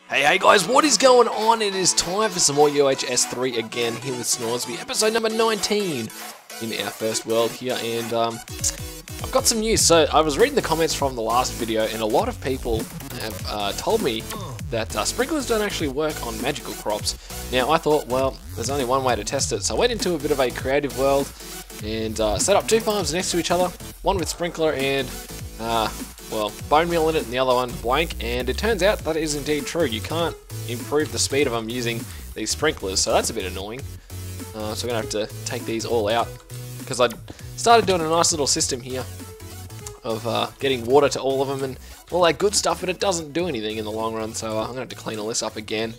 Hey guys, what is going on? It is time for some more UHS3 again here with Snoresby, episode number 19 in our first world here, and I've got some news. So I was reading the comments from the last video, and a lot of people have told me that sprinklers don't actually work on magical crops. Now I thought, well, there's only one way to test it, so I went into a bit of a creative world and set up two farms next to each other, one with sprinkler and well, bone meal in it and the other one blank, and it turns out that is indeed true. You can't improve the speed of them using these sprinklers, so that's a bit annoying. So we're going to have to take these all out, because I started doing a nice little system here of getting water to all of them and all that good stuff, but it doesn't do anything in the long run, so I'm going to have to clean all this up again,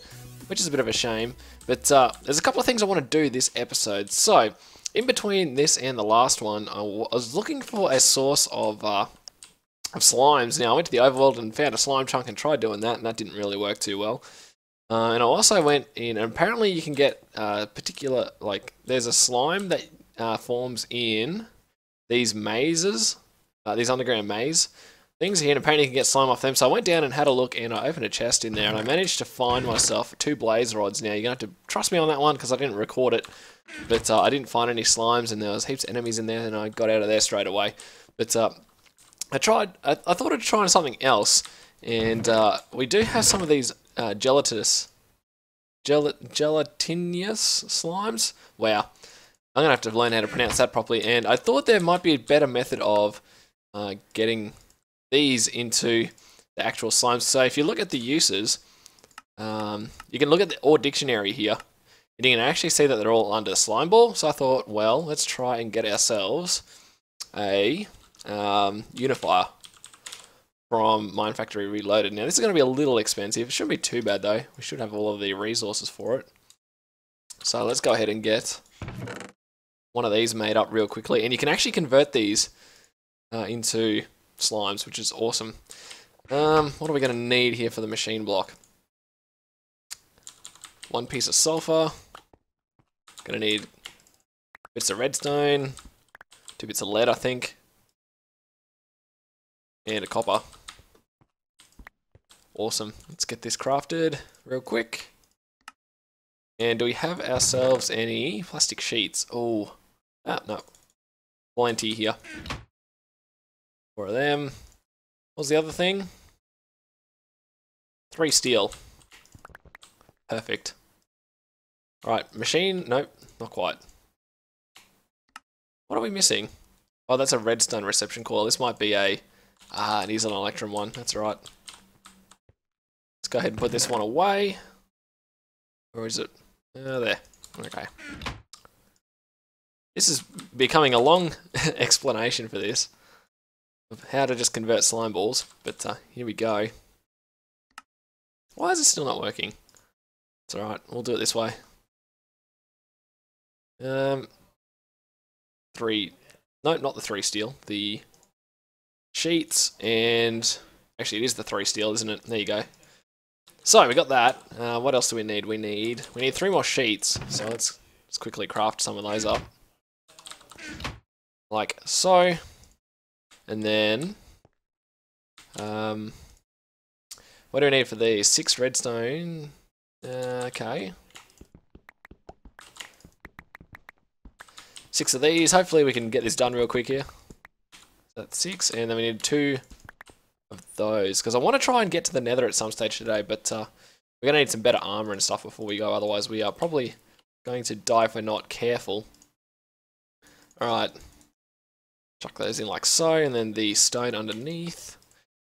which is a bit of a shame. But there's a couple of things I want to do this episode. So, in between this and the last one, I was looking for a source of slimes. Now I went to the overworld and found a slime chunk and tried doing that, and that didn't really work too well. And I also went in, and apparently you can get particular, like, there's a slime that forms in these mazes, these underground maze things here, and apparently you can get slime off them. So I went down and had a look, and I opened a chest in there, and I managed to find myself 2 blaze rods. Now you're gonna have to trust me on that one because I didn't record it, but I didn't find any slimes, and there was heaps of enemies in there, and I got out of there straight away. But I thought I'd try something else, and we do have some of these gelatinous slimes. Wow, I'm gonna have to learn how to pronounce that properly. And I thought there might be a better method of getting these into the actual slimes. So if you look at the uses, you can look at the Ore Dictionary here, and you can actually see that they're all under slime ball. So I thought, well, let's try and get ourselves a unifier from Mine Factory Reloaded. Now this is going to be a little expensive. It shouldn't be too bad though. We should have all of the resources for it. So let's go ahead and get one of these made up real quickly. And you can actually convert these into slimes, which is awesome. What are we going to need here for the machine block? 1 piece of sulfur. Going to need bits of redstone. 2 bits of lead, I think. And a copper. Awesome. Let's get this crafted real quick. And do we have ourselves any plastic sheets? Oh, no. Plenty here. 4 of them. What was the other thing? 3 steel. Perfect. Alright, machine. Nope, not quite. What are we missing? Oh, that's a redstone reception coil. This might be a... it is an electrum one. That's right. Let's go ahead and put this one away. Or is it? There. Okay. This is becoming a long explanation for this, of how to just convert slime balls. But here we go. Why is it still not working? It's alright. We'll do it this way. 3... No, not the 3 steel. The sheets, and actually it is the 3 steel, isn't it? There you go. So we got that. What else do we need? We need 3 more sheets. So let's quickly craft some of those up, like so. And then what do we need for these? 6 redstone. Okay. 6 of these. Hopefully we can get this done real quick here. That's 6, and then we need 2 of those, because I want to try and get to the nether at some stage today, but we're going to need some better armor and stuff before we go, otherwise we are probably going to die if we're not careful. Alright, chuck those in like so, and then the stone underneath,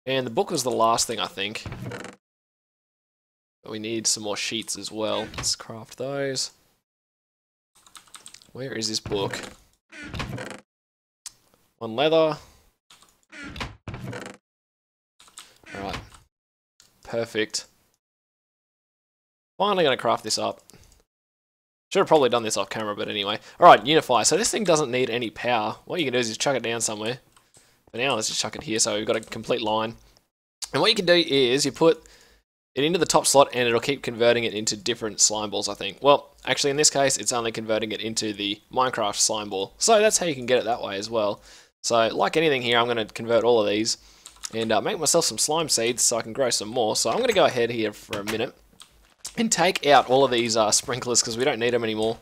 and the book was the last thing I think, but we need some more sheets as well. Let's craft those. Where is this book? 1 leather. Alright. Perfect. Finally gonna craft this up. Should have probably done this off camera, but anyway. Alright, unify. So this thing doesn't need any power. What you can do is just chuck it down somewhere. For now, let's just chuck it here so we've got a complete line. And what you can do is you put it into the top slot and it'll keep converting it into different slime balls, I think. Well, actually in this case, it's only converting it into the Minecraft slime ball. So that's how you can get it that way as well. So like anything here, I'm going to convert all of these and make myself some slime seeds so I can grow some more. So I'm going to go ahead here for a minute and take out all of these sprinklers because we don't need them anymore,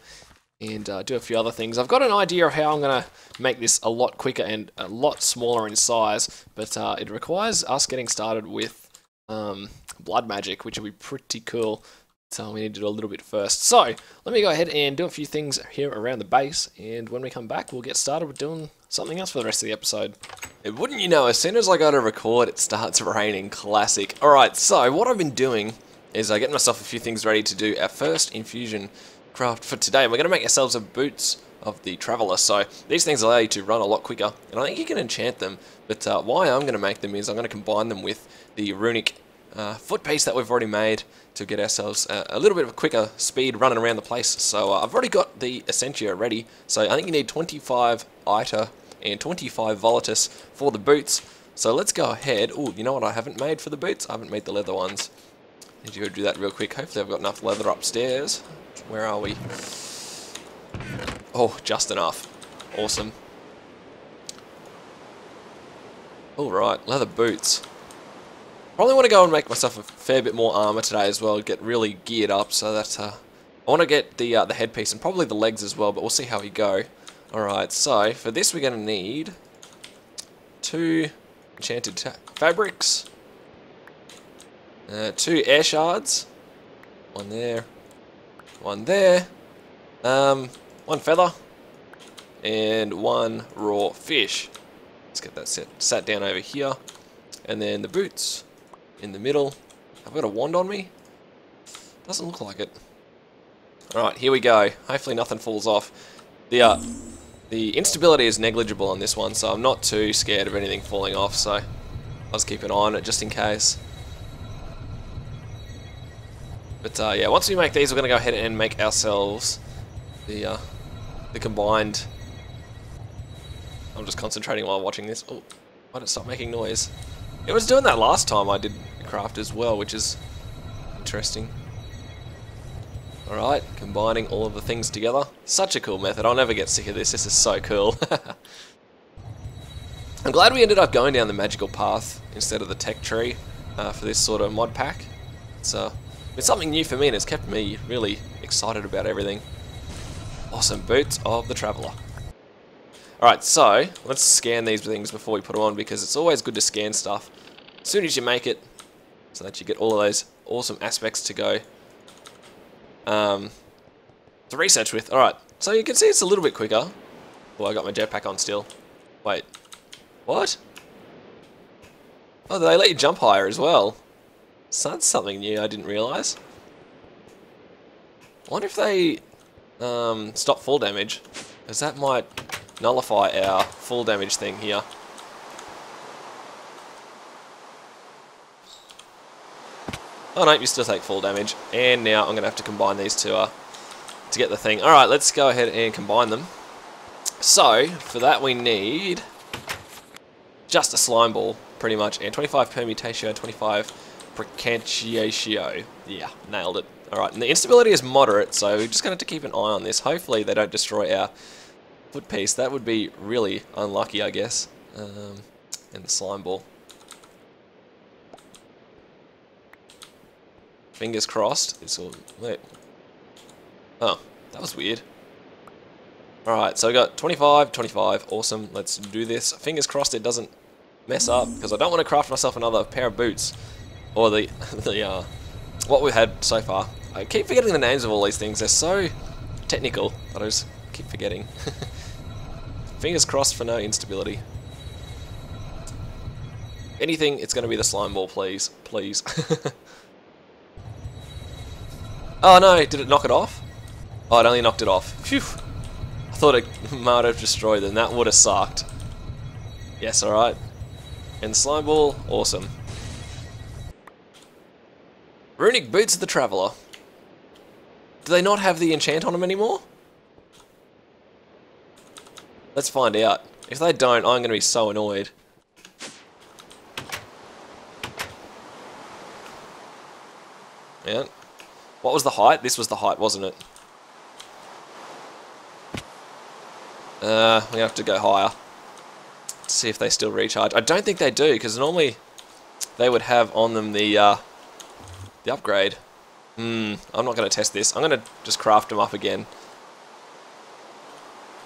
and do a few other things. I've got an idea of how I'm going to make this a lot quicker and a lot smaller in size, but it requires us getting started with blood magic, which will be pretty cool. So we need to do a little bit first. So let me go ahead and do a few things here around the base, and when we come back we'll get started with doing something else for the rest of the episode. And wouldn't you know, as soon as I go to record it starts raining. Classic. Alright, so what I've been doing is getting myself a few things ready to do our first infusion craft for today. We're going to make ourselves a boots of the traveller. So these things allow you to run a lot quicker, and I think you can enchant them, but why I'm going to make them is I'm going to combine them with the runic foot piece that we've already made to get ourselves a little bit of a quicker speed running around the place. So I've already got the Essentia ready, so I think you need 25 Ita and 25 Volatus for the boots. So let's go ahead. Oh, you know what I haven't made for the boots? I haven't made the leather ones. Need to go do that real quick. Hopefully I've got enough leather upstairs. Where are we? Oh, just enough. Awesome. Alright, leather boots. Probably want to go and make myself a fair bit more armor today as well, get really geared up, so that I want to get the headpiece and probably the legs as well, but we'll see how we go. Alright, so for this we're going to need 2 enchanted fabrics, 2 air shards, 1 there, 1 there, 1 feather, and 1 raw fish. Let's get that sat down over here, and then the boots in the middle. I've got a wand on me? Doesn't look like it. Alright, here we go. Hopefully nothing falls off. The instability is negligible on this one, so I'm not too scared of anything falling off, so I'll just keep an eye on it just in case. But yeah, once we make these, we're going to go ahead and make ourselves the combined... I'm just concentrating while watching this. Oh, why did it stop making noise? It was doing that last time I did craft as well, which is interesting. Alright, combining all of the things together. Such a cool method. I'll never get sick of this. This is so cool. I'm glad we ended up going down the magical path instead of the tech tree for this sort of mod pack. It's something new for me, and it's kept me really excited about everything. Awesome boots of the traveller. Alright, so let's scan these things before we put them on, because it's always good to scan stuff as soon as you make it, so that you get all of those awesome aspects to go to research with. Alright, so you can see it's a little bit quicker. Oh, I got my jetpack on still. Wait, what? Oh, they let you jump higher as well. So that's something new I didn't realise. I wonder if they stop fall damage, because that might nullify our full damage thing here. Oh no, you still take full damage. And now I'm going to have to combine these two to get the thing. Alright, let's go ahead and combine them. So, for that we need just a slime ball, pretty much, and 25 permutatio, 25 precantio. Yeah, nailed it. Alright, and the instability is moderate, so we're just going to have to keep an eye on this. Hopefully they don't destroy our foot piece. That would be really unlucky, I guess. And the slime ball. Fingers crossed. It's all... Wait. Oh, that was weird. Alright, so we got 25, 25. Awesome. Let's do this. Fingers crossed it doesn't mess up, because I don't want to craft myself another pair of boots. Or what we've had so far. I keep forgetting the names of all these things. They're so technical that I just keep forgetting. Fingers crossed for no instability. If anything, it's going to be the slime ball, please. Please. Oh no, did it knock it off? Oh, it only knocked it off. Phew. I thought it might have destroyed them. That would have sucked. Yes, alright. And the slime ball, awesome. Runic boots of the traveller. Do they not have the enchant on them anymore? Let's find out. If they don't, I'm going to be so annoyed. Yeah. What was the height? This was the height, wasn't it? We're going to have to go higher. see if they still recharge. I don't think they do, because normally they would have on them the upgrade. I'm not going to test this. I'm going to just craft them up again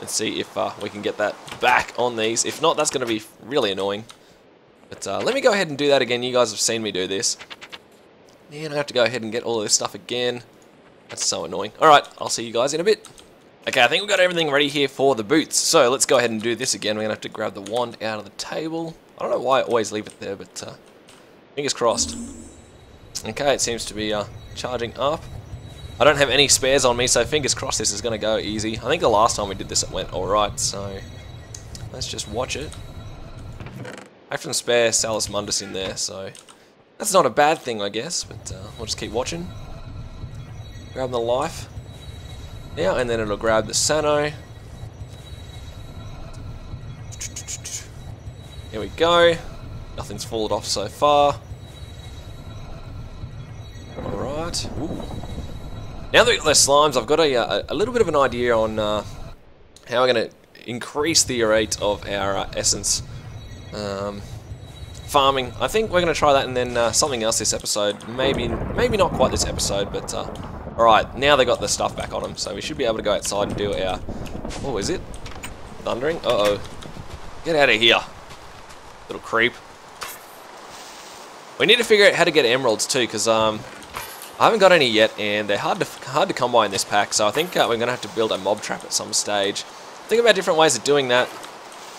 and see if we can get that back on these. If not, that's going to be really annoying. But let me go ahead and do that again. You guys have seen me do this. Man, I have to go ahead and get all of this stuff again. That's so annoying. Alright, I'll see you guys in a bit. Okay, I think we've got everything ready here for the boots. So let's go ahead and do this again. We're going to have to grab the wand out of the table. I don't know why I always leave it there, but fingers crossed. Okay, it seems to be charging up. I don't have any spares on me, so fingers crossed this is going to go easy. I think the last time we did this it went alright, so let's just watch it. I have some spare Salus Mundus in there, so that's not a bad thing, I guess, but we'll just keep watching. Grab the life. Now, and then it'll grab the Sano. Here we go. Nothing's fallen off so far. Alright. Ooh. Now that we've got those slimes, I've got a little bit of an idea on how we're going to increase the rate of our essence farming. I think we're going to try that and then something else this episode. Maybe not quite this episode, but alright, now they got the stuff back on them, so we should be able to go outside and do our... What is it? Thundering? Uh-oh. Get out of here, little creep. We need to figure out how to get emeralds too, because I haven't got any yet, and they're hard to come by in this pack, so I think we're going to have to build a mob trap at some stage. Think about different ways of doing that.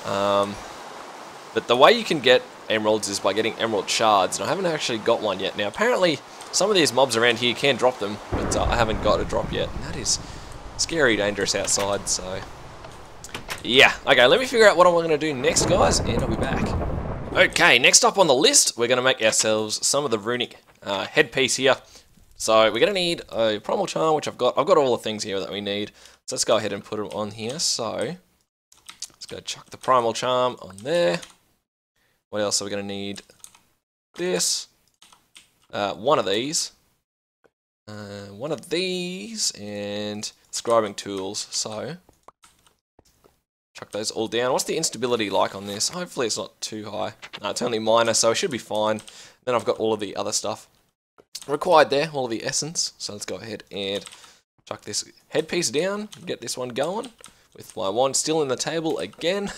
But the way you can get emeralds is by getting emerald shards, and I haven't actually got one yet. Now, apparently, some of these mobs around here can drop them, but I haven't got a drop yet. And that is scary dangerous outside, so... Yeah, okay, let me figure out what I'm going to do next, guys, and I'll be back. Okay, next up on the list, we're going to make ourselves some of the runic headpiece here. So we're going to need a primal charm, which I've got all the things here that we need. So let's go ahead and put them on here. So let's go chuck the primal charm on there. What else are we going to need? This. One of these, and scribing tools. So chuck those all down. What's the instability like on this? Hopefully it's not too high. No, it's only minor, so it should be fine. Then I've got all of the other stuff required there, all of the essence. So let's go ahead and chuck this headpiece down, get this one going with my wand still in the table again.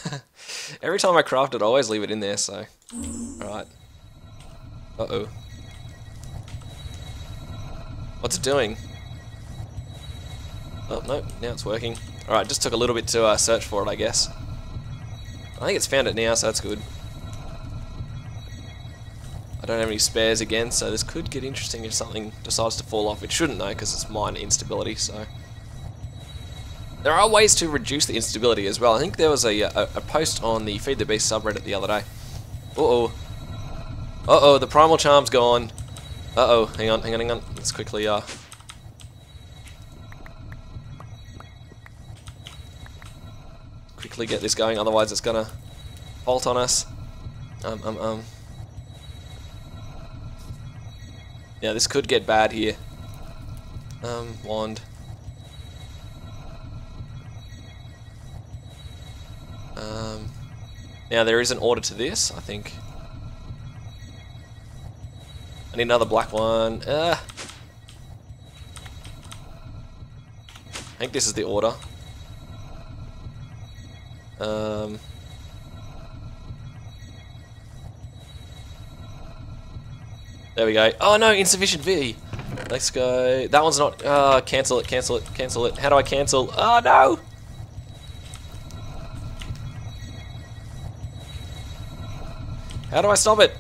Every time I craft it, I always leave it in there, so. Alright. Uh-oh. What's it doing? Oh, no, now it's working. Alright, just took a little bit to search for it, I guess. I think it's found it now, so that's good. I don't have any spares again, so this could get interesting if something decides to fall off. It shouldn't though, because it's minor instability, so... There are ways to reduce the instability as well. I think there was a post on the Feed the Beast subreddit the other day. Uh-oh. Uh-oh, the primal charm's gone. Uh-oh, hang on. Let's quickly, quickly get this going, otherwise it's gonna fault on us. Yeah, this could get bad here. Wand. Now there is an order to this, I think. I need another black one. I think this is the order. There we go. Oh no, insufficient V. Let's go. That one's not. Cancel it. How do I cancel? Oh no! How do I stop it?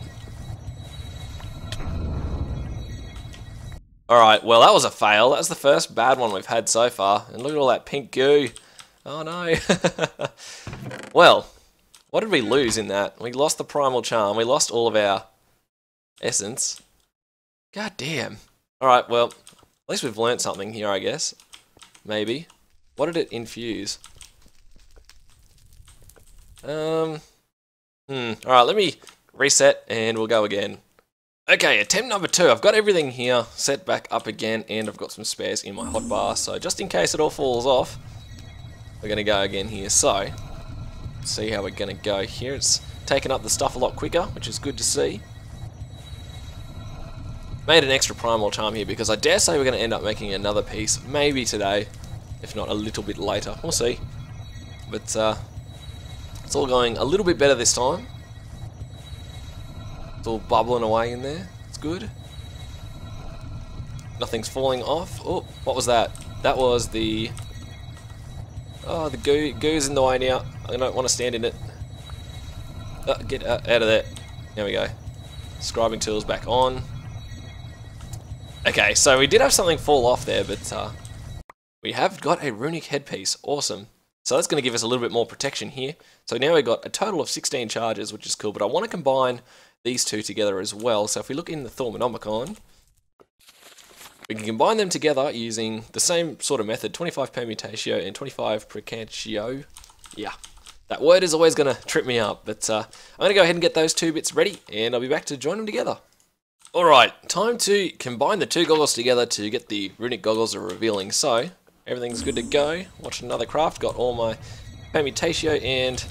Alright, well that was a fail. That was the first bad one we've had so far. And look at all that pink goo. Oh no. Well, what did we lose in that? We lost the primal charm. We lost all of our essence. God damn. Alright, well, at least we've learnt something here, I guess. Maybe. What did it infuse? Alright, let me reset and we'll go again. Okay, attempt number 2. I've got everything here set back up again and I've got some spares in my hotbar. So just in case it all falls off, we're going to go again here. So, see how we're going to go here. It's taken up the stuff a lot quicker, which is good to see. Made an extra primal charm here because I dare say we're going to end up making another piece, maybe today, if not a little bit later. We'll see. But it's all going a little bit better this time. It's all bubbling away in there. It's good. Nothing's falling off. Oh, what was that? That was the... Oh, the goo's in the way now. I don't want to stand in it. Get out of there. There we go. Scribing tools back on. Okay, so we did have something fall off there, but we have got a runic headpiece. Awesome. So that's going to give us a little bit more protection here. So now we've got a total of 16 charges, which is cool, but I want to combine these two together as well. So if we look in the Thaumonomicon, we can combine them together using the same sort of method, 25 permutatio and 25 precantio. Yeah, that word is always going to trip me up, but I'm going to go ahead and get those two bits ready, and I'll be back to join them together. Alright, time to combine the two goggles together to get the runic goggles revealing. So, everything's good to go. Watched another craft, got all my permutatio and,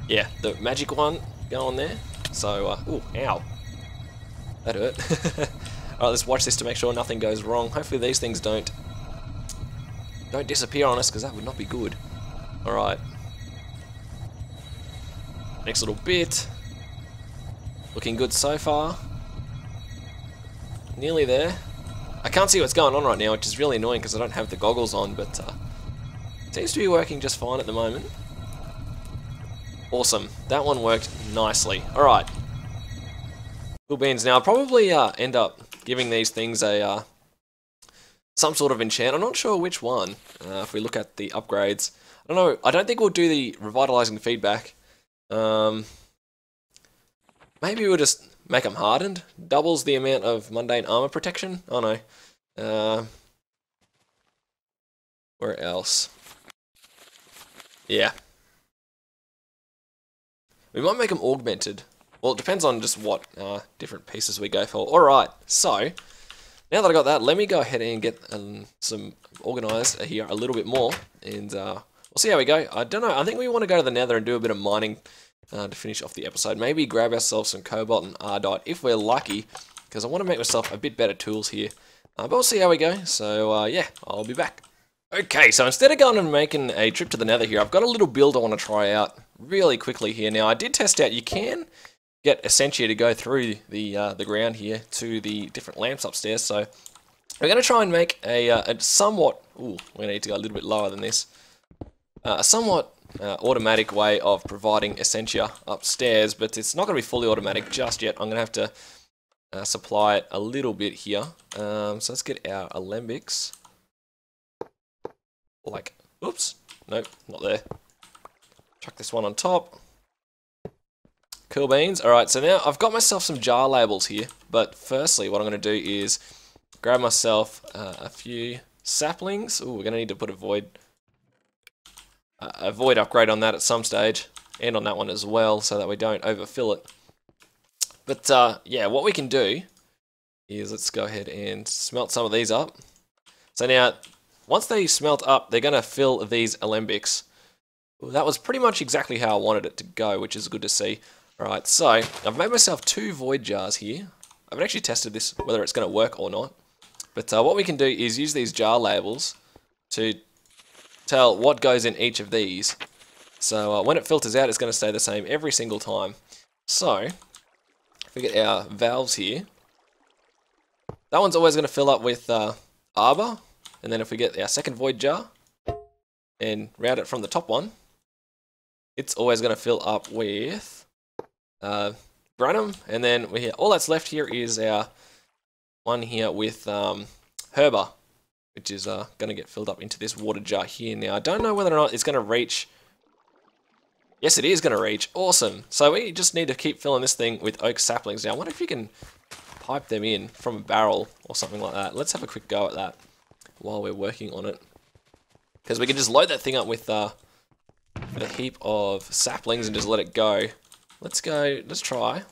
yeah, the magic one going there. So, ooh, ow. That hurt. Alright, let's watch this to make sure nothing goes wrong. Hopefully these things don't disappear on us, because that would not be good. Alright. Next little bit. Looking good so far. Nearly there. I can't see what's going on right now, which is really annoying because I don't have the goggles on, but it seems to be working just fine at the moment. Awesome. That one worked nicely. Alright. Cool beans. Now, I'll probably end up giving these things a some sort of enchant. I'm not sure which one, if we look at the upgrades. I don't know. I don't think we'll do the revitalizing feedback. Maybe we'll just make them hardened. Doubles the amount of mundane armor protection. Oh no. Where else? Yeah. We might make them augmented. Well, it depends on just what different pieces we go for. Alright, so, now that I got that, let me go ahead and get some organized here a little bit more. And we'll see how we go. I don't know, I think we want to go to the nether and do a bit of mining to finish off the episode. Maybe grab ourselves some cobalt and ardite if we're lucky, because I want to make myself a bit better tools here. But we'll see how we go. So yeah, I'll be back. Okay, so instead of going and making a trip to the nether here, I've got a little build I want to try out really quickly here. Now, I did test out, you can get Essentia to go through the ground here to the different lamps upstairs. So we're going to try and make a somewhat, ooh, we need to go a little bit lower than this, a somewhat automatic way of providing Essentia upstairs, but it's not going to be fully automatic just yet. I'm going to have to supply it a little bit here. So let's get our alembics. Like, oops, nope, not there. Chuck this one on top. Cool beans. Alright, so now I've got myself some jar labels here, but firstly what I'm going to do is grab myself a few saplings. Ooh, we're going to need to put a void upgrade on that at some stage, and on that one as well, so that we don't overfill it. But yeah, what we can do is let's go ahead and smelt some of these up. So now, once they smelt up, they're going to fill these alembics. Well, that was pretty much exactly how I wanted it to go, which is good to see. Alright, so I've made myself 2 void jars here. I haven't actually tested this, whether it's going to work or not. But what we can do is use these jar labels to tell what goes in each of these. So when it filters out, it's going to stay the same every single time. So, if we get our valves here, that one's always going to fill up with arbor. And then if we get our second void jar and route it from the top one, it's always going to fill up with Branham. And then all that's left here is our one here with Herber, which is going to get filled up into this water jar here. Now, I don't know whether or not it's going to reach. Yes, it is going to reach. Awesome. So we just need to keep filling this thing with oak saplings. Now, I wonder if you can pipe them in from a barrel or something like that. Let's have a quick go at that while we're working on it, because we can just load that thing up with a heap of saplings and just let it go. Let's try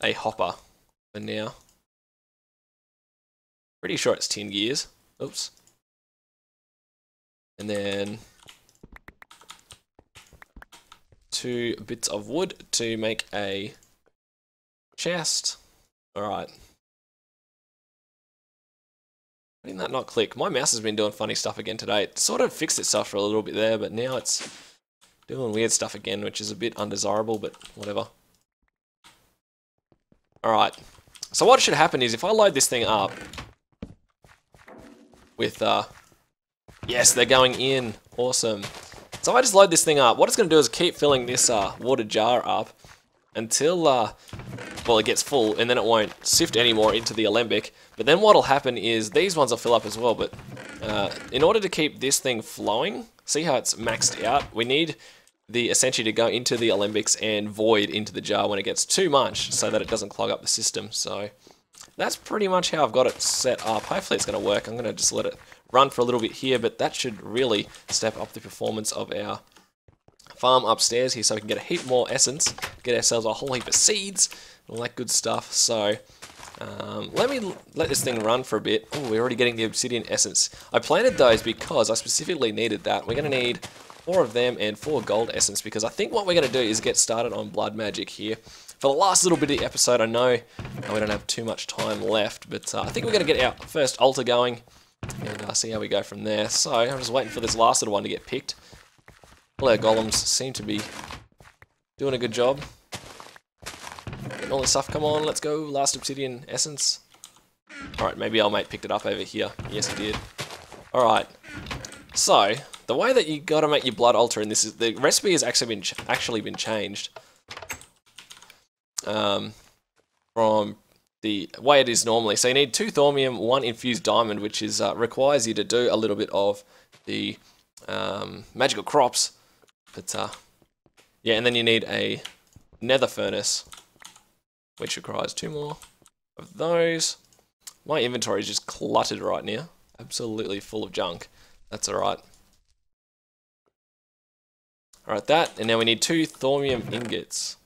a hopper for now. Pretty sure it's tin gears. Oops. And then 2 bits of wood to make a chest. Alright. Why didn't that not click? My mouse has been doing funny stuff again today. It sort of fixed itself for a little bit there, but now it's doing weird stuff again, which is a bit undesirable, but whatever. Alright. So what should happen is if I load this thing up with, yes, they're going in. Awesome. So if I just load this thing up, what it's going to do is keep filling this water jar up until, well, it gets full, and then it won't sift anymore into the alembic. But then what'll happen is these ones will fill up as well, but in order to keep this thing flowing, see how it's maxed out? We need the essentially to go into the alembics and void into the jar when it gets too much so that it doesn't clog up the system. So that's pretty much how I've got it set up. Hopefully it's going to work. I'm going to just let it run for a little bit here, but that should really step up the performance of our farm upstairs here so we can get a heap more essence, get ourselves a whole heap of seeds, all that good stuff. So let me let this thing run for a bit. Oh, we're already getting the obsidian essence. I planted those because I specifically needed that. We're going to need 4 of them and 4 gold essence, because I think what we're going to do is get started on blood magic here. For the last little bit of the episode, I know we don't have too much time left, but I think we're going to get our first altar going and see how we go from there. So I'm just waiting for this last little one to get picked. All our golems seem to be doing a good job. Getting all this stuff, come on, let's go, last obsidian essence. Alright, maybe our mate picked it up over here. Yes, he did. Alright, so the way that you gotta make your blood altar in this is, the recipe has actually been changed from the way it is normally. So you need 2 thormium, 1 infused diamond, which is requires you to do a little bit of the magical crops. But yeah, and then you need a nether furnace, which requires 2 more of those. My inventory is just cluttered right now, absolutely full of junk. That's alright. Alright, that, and now we need 2 thormium ingots,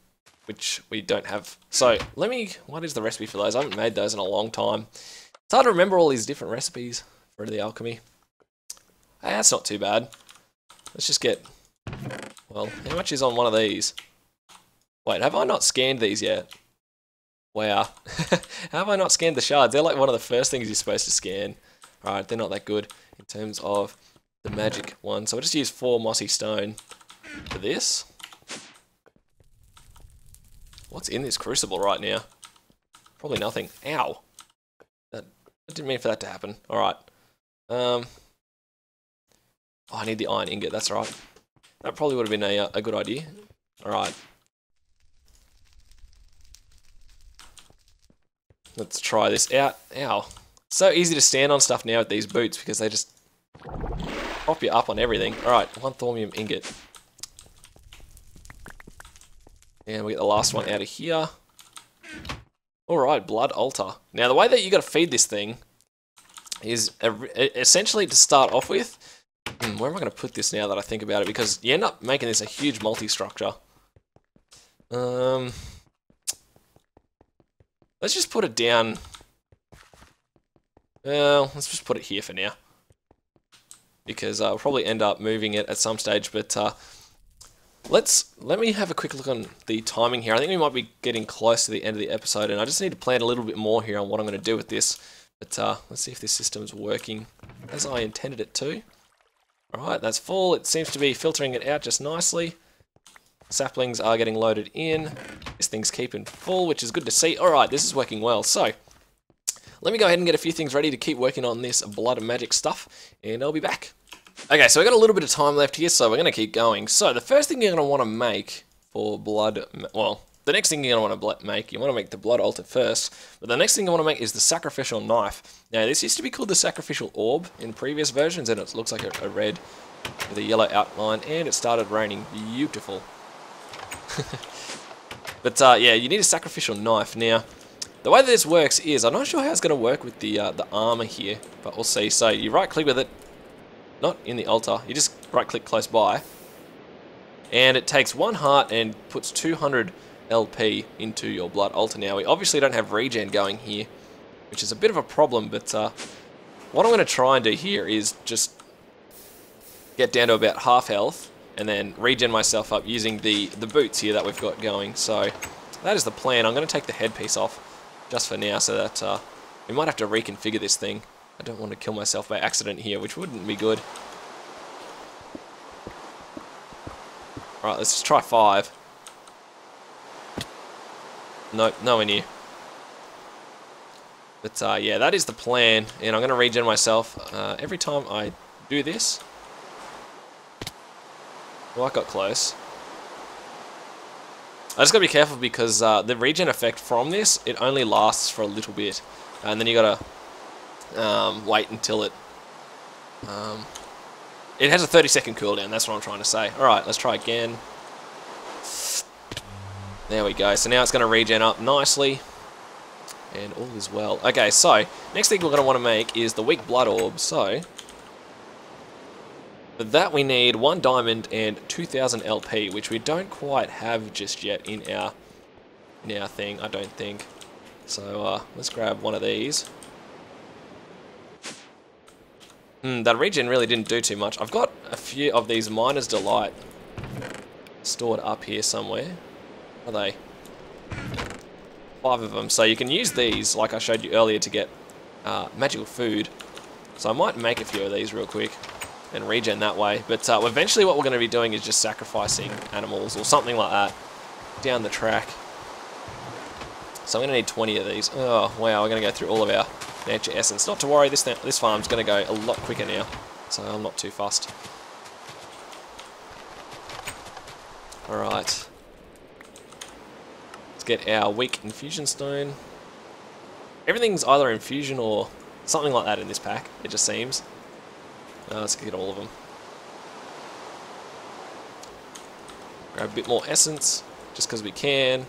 which we don't have. So let me, what is the recipe for those? I haven't made those in a long time. It's hard to remember all these different recipes for the alchemy. Hey, that's not too bad. Let's just get, well, how much is on one of these? Wait, have I not scanned these yet? Wow. How have I not scanned the shards? They're like one of the first things you're supposed to scan. Alright, they're not that good in terms of the magic one. So we'll just use 4 mossy stone for this. What's in this crucible right now? Probably nothing. Ow. I didn't mean for that to happen. Alright. Oh, I need the iron ingot, that's right. That probably would have been a good idea. Alright. Let's try this out. Ow. So easy to stand on stuff now with these boots because they just prop you up on everything. Alright, 1 thormium ingot. And we get the last one out of here. Alright, blood altar. Now the way that you got to feed this thing is essentially to start off with. Where am I going to put this now that I think about it? Because you end up making this a huge multi-structure. Let's just put it down. Well, let's just put it here for now. Because I'll probably end up moving it at some stage, but let me have a quick look on the timing here. I think we might be getting close to the end of the episode, and I just need to plan a little bit more here on what I'm going to do with this. But let's see if this system's working as I intended it to. Alright, that's full. It seems to be filtering it out just nicely. Saplings are getting loaded in. This thing's keeping full, which is good to see. Alright, this is working well. So, let me go ahead and get a few things ready to keep working on this blood and magic stuff, and I'll be back. Okay, so we've got a little bit of time left here, so we're going to keep going. So, the first thing you're going to want to make for blood, well, the next thing you're going to want to make, you want to make the blood altar first, but the next thing you want to make is the sacrificial knife. Now, this used to be called the sacrificial orb in previous versions, and it looks like a red with a yellow outline, and it started raining. Beautiful. But yeah, you need a sacrificial knife. Now, the way that this works is, I'm not sure how it's going to work with the armor here, but we'll see. So you right click with it, not in the altar, you just right click close by, and it takes 1 heart and puts 200 LP into your blood altar. Now, we obviously don't have regen going here, which is a bit of a problem, but what I'm going to try and do here is just get down to about half health, and then regen myself up using the boots here that we've got going. So that is the plan. I'm going to take the headpiece off just for now, so that we might have to reconfigure this thing. I don't want to kill myself by accident here, which wouldn't be good. Alright, let's just try 5. Nope, nowhere near. But yeah, that is the plan, and I'm going to regen myself every time I do this. Well, I got close. I just got to be careful because the regen effect from this, it only lasts for a little bit, and then you got to wait until it... it has a 30-second cooldown, that's what I'm trying to say. Alright, let's try again. There we go. So now it's going to regen up nicely. And all is well. Okay, so next thing we're going to want to make is the weak blood orb. So for that we need 1 diamond and 2000 LP, which we don't quite have just yet in our thing, I don't think. So let's grab one of these. That regen really didn't do too much. I've got a few of these Miner's Delight stored up here somewhere. Are they? 5 of them. So you can use these, like I showed you earlier, to get magical food. So I might make a few of these real quick and regen that way. But eventually what we're going to be doing is just sacrificing animals or something like that down the track. So I'm going to need 20 of these. Oh, wow, we're going to go through all of our nature essence. Not to worry, this farm's going to go a lot quicker now. So I'm not too fussed. Alright. Let's get our weak infusion stone. Everything's either infusion or something like that in this pack, it just seems. Let's get all of them. Grab a bit more essence, just because we can.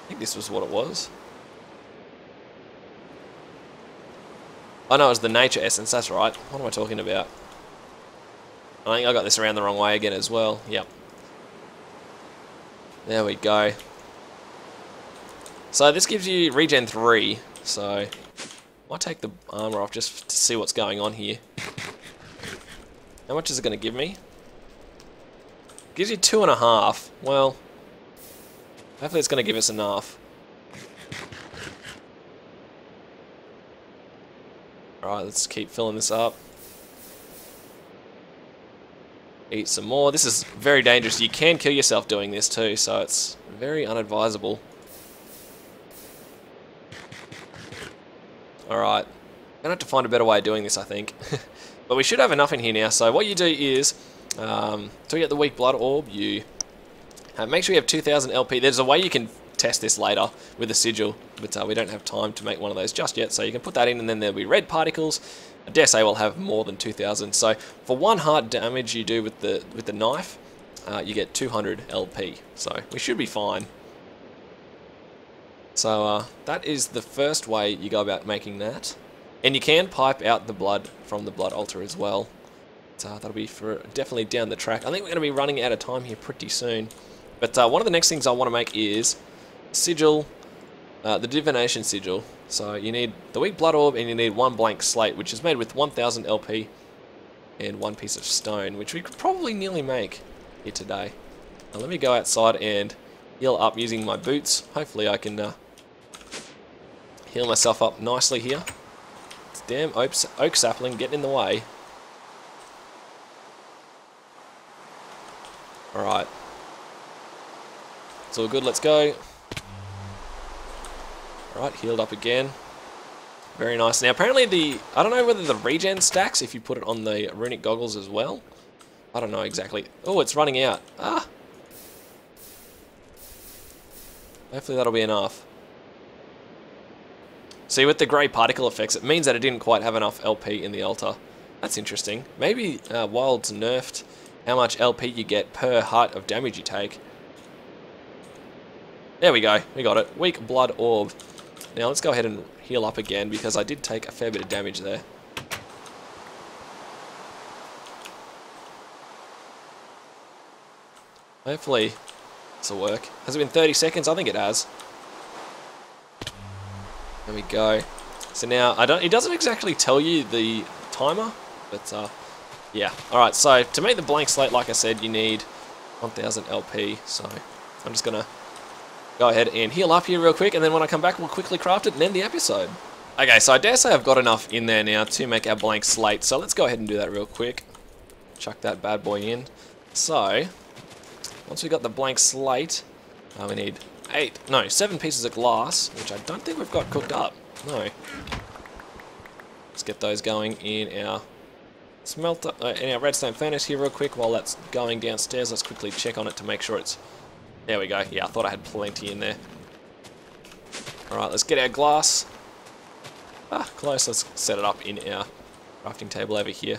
I think this was what it was. Oh no, it was the nature essence, that's right. What am I talking about? I think I got this around the wrong way again as well. Yep. There we go. So this gives you regen 3, so I might take the armor off just to see what's going on here. How much is it going to give me? It gives you 2.5. Well, hopefully it's going to give us enough. Alright, let's keep filling this up. Eat some more. This is very dangerous. You can kill yourself doing this too, so it's very unadvisable. Alright. Gonna have to find a better way of doing this, I think. But we should have enough in here now. So what you do is, to get the weak blood orb, you make sure you have 2000 LP. There's a way you can test this later with a sigil, but we don't have time to make one of those just yet. So you can put that in, and then there'll be red particles. I dare say we'll have more than 2000. So for 1 heart damage you do with the knife, you get 200 LP. So we should be fine. So that is the first way you go about making that. And you can pipe out the blood from the blood altar as well. So that'll be for definitely down the track. I think we're going to be running out of time here pretty soon. But one of the next things I want to make is sigil, the divination sigil. So you need the weak blood orb, and you need 1 blank slate, which is made with 1000 LP and 1 piece of stone, which we could probably nearly make here today. Now let me go outside and heal up using my boots. Hopefully I can heal myself up nicely here. This damn oak sapling getting in the way. Alright. It's all good, let's go. Alright, healed up again. Very nice. Now apparently I don't know whether the regen stacks if you put it on the runic goggles as well. I don't know exactly. Oh, it's running out. Ah! Hopefully that'll be enough. See, with the grey particle effects, it means that it didn't quite have enough LP in the altar. That's interesting. Maybe Wild's nerfed how much LP you get per heart of damage you take. There we go. We got it. Weak blood orb. Now let's go ahead and heal up again, because I did take a fair bit of damage there. Hopefully this will work. Has it been 30 seconds? I think it has. There we go. So now, it doesn't exactly tell you the timer, but Yeah, alright, so to make the blank slate, like I said, you need 1000 LP, so I'm just gonna go ahead and heal up here real quick, and then when I come back, we'll quickly craft it and end the episode. Okay, so I dare say I've got enough in there now to make our blank slate, so let's go ahead and do that real quick. Chuck that bad boy in. So, once we got the blank slate, we need 7 pieces of glass, which I don't think we've got cooked up. No. Let's get those going in our smelter, in our redstone furnace here real quick while that's going downstairs. Let's quickly check on it to make sure it's... There we go. Yeah, I thought I had plenty in there. Alright, let's get our glass. Close. Let's set it up in our crafting table over here.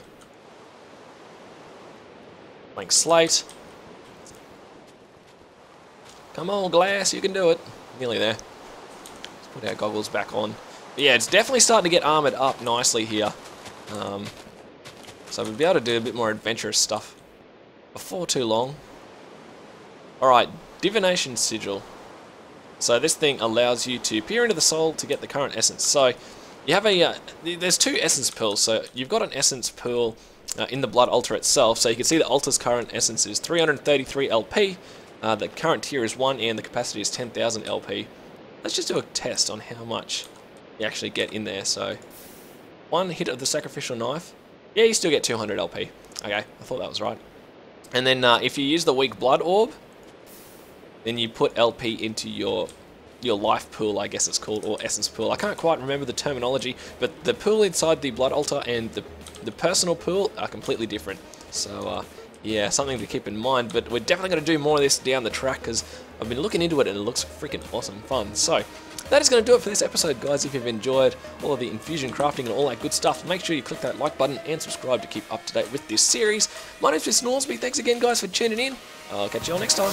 Blank slate. Come on, glass, you can do it. Nearly there. Let's put our goggles back on. But yeah, it's definitely starting to get armoured up nicely here. So we'll be able to do a bit more adventurous stuff before too long. Alright, divination sigil. So this thing allows you to peer into the soul to get the current essence. So you have a, there's 2 essence pools. So you've got an essence pool in the blood altar itself. So you can see the altar's current essence is 333 LP. The current tier is 1 and the capacity is 10,000 LP. Let's just do a test on how much you actually get in there. So 1 hit of the sacrificial knife. Yeah, you still get 200 LP. Okay, I thought that was right. And then if you use the weak blood orb, then you put LP into your life pool, I guess it's called, or essence pool. I can't quite remember the terminology, but the pool inside the blood altar and the personal pool are completely different. So yeah, something to keep in mind, but we're definitely going to do more of this down the track because I've been looking into it and it looks freaking awesome fun. So that is going to do it for this episode, guys. If you've enjoyed all of the infusion crafting and all that good stuff, make sure you click that like button and subscribe to keep up to date with this series. My name's Snorsby. Thanks again, guys, for tuning in. I'll catch you all next time.